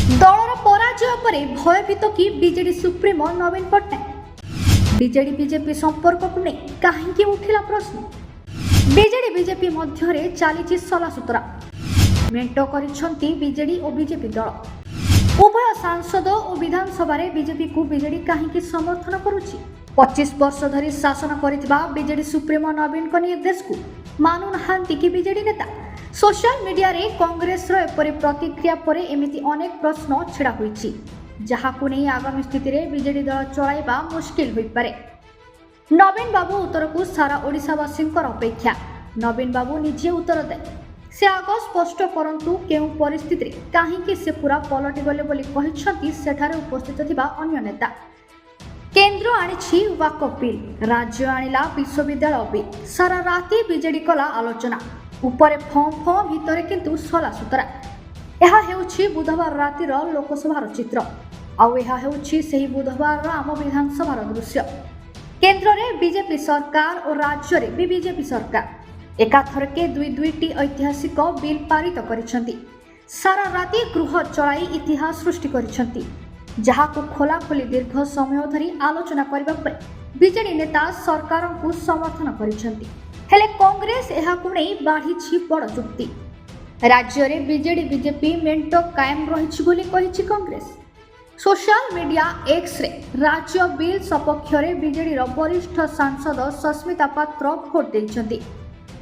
दलर पराजय पर भयभीत कि बीजेडी सुप्रीमो नवीन पट्टनायक बीजेडी बीजेपी संपर्क को नहीं कहीं उठिला प्रश्न। बीजेडी बीजेपी मध्य चली सलासुतरा मेंट करिसेंती बीजेडी और बीजेपी दल। उभय सांसद और विधानसभा बीजेपी को बीजेडी कहीं समर्थन करुछि। 25 वर्ष धरी शासन करिथिबा बीजेडी सुप्रीमो नवीन को निर्देश को मानु नहांती कि बीजेडी नेता। सोशल मीडिया रे कांग्रेस रो एपरि प्रतिक्रिया पर एमिति अनेक प्रश्न छिड़ा होईछि, जहाकु नै आगामी स्थिति रे बीजेडी दल चलाइबा मुश्किल होई पारे। नवीन बाबू उत्तर को सारा ओडिशावासींकर अपेक्षा। नवीन बाबू निजे उत्तर दे से आग स्पष्ट करंतु केउ परिस्थिति रे काहेकि से पूरा पलटि गले बोली कहिसथि सेठारे उपस्थित थिबा अन्य नेता। केंद्र आनिछि वाकफ बिल, राज्य आनिला विश्वविद्यालय बिल। सारा राति बीजेडी कला आलोचना उपरे फॉर्म भितर किंतु सलासुतरा। यह हेउछि बुधवार रातिर लोकसभार चित्र आउ यह हेउछि सेही बुधवार आम विधानसभार दृश्य। केंद्र रे बीजेपी सरकार और राज्य रे भी बीजेपी सरकार एकाथरके दुईटी ऐतिहासिक बिल पारित करिसेंती। सारा राति गृह चलाई इतिहास सृष्टि करिसेंती, जहाकु खोला खोली दीर्घ समय धरी आलोचना करबा पर बीजेडी नेता सरकार को समर्थन करिसेंती। हेले कांग्रेस एहाकु नै बाढ़ी बड़ चुक्ति। राज्य रे बीजेडी बीजेपी मेंट कायम रहिछि बोली कहिछि कांग्रेस। सोशल मीडिया एक्स रे राज्य बिल सपक्ष रे बीजेडी रो वरिष्ठ सांसद सस्मिता पात्र भोट दैछंती।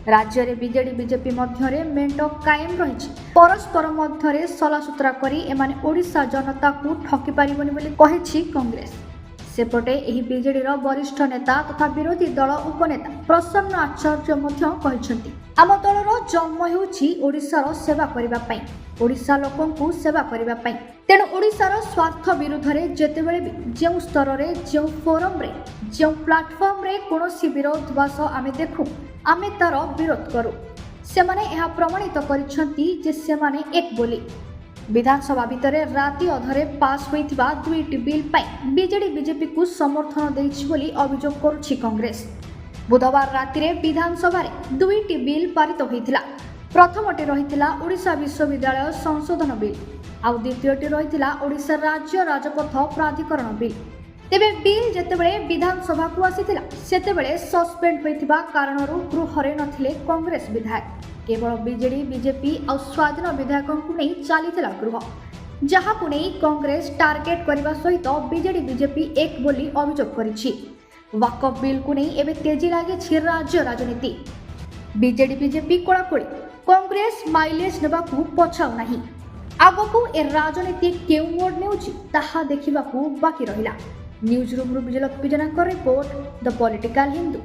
राज्य रे बीजेडी बीजेपी मध्य रे मेंट कायम रहिछि। परस्पर मध्य रे सलासुतरा करी एमाने ओडिशा जनता को ठकी पारिबनि बोली कहिछि कांग्रेस। सेपटे एही बीजेडी रो वरिष्ठ नेता तथा विरोधी दल उपनेता प्रसन्न आचार्य मध्य कहिसंती, आम दलर जन्म हेउछि ओडिशार सेवा करिबा पई, ओडिशा लोकन को सेवा करिबा पई। तेणु ओडिशार स्वार्थ विरुद्ध रे जेतेबेले भी जेउ स्तर रे जेउ फोरम रे जेउ प्लाटफॉर्म रे कोनोसी विरोधाभास आमे देखु आमे तार विरोध करू। सेमाने एहा प्रमाणित करिसंती जे सेमाने एक बोली। विधानसभा भितर राति अधरे पास होइथिबा दुईटी बिल पई बीजेडी बीजेपी को समर्थन देइछि बोली अभियोग करुछि कांग्रेस। बुधवार राति रे विधानसभा रे दुईटी बिल पारित होइथिला। प्रथमटी रहिथिला ओडिशा विश्वविद्यालय संशोधन बिल आउ द्वितीयटी रहिथिला ओडिशा राज्य राजपथ प्राधिकरण बिल। तेबे बिल जेतेबेले विधानसभा को आसीथिला सेतेबेले सस्पेंड होइथिबा कारणरू गृहरे नथिले कांग्रेस विधायक। केवल बीजेडी बीजेपी और स्वाधीन विधायकों को नहीं चलीथिला गृह, जहाकु नहीं कांग्रेस टार्गेट करने सहित बीजेडी बीजेपी एक बोली अभियोग करिछि। वाकफ बिल को नहीं एबे तेजी लागिछि राज्य राजनीति। बीजेडी बीजेपी कोलाकोली कांग्रेस माइलेज नेबाकू पछाउ नाही। आगकू ए राजनीति केउ मोड नेउछि ताहा देखिबाकू बाकी रहिला। न्यूज रूम विजय लक्ष्मी जनाकर रिपोर्ट, द पॉलिटिकल हिंदू।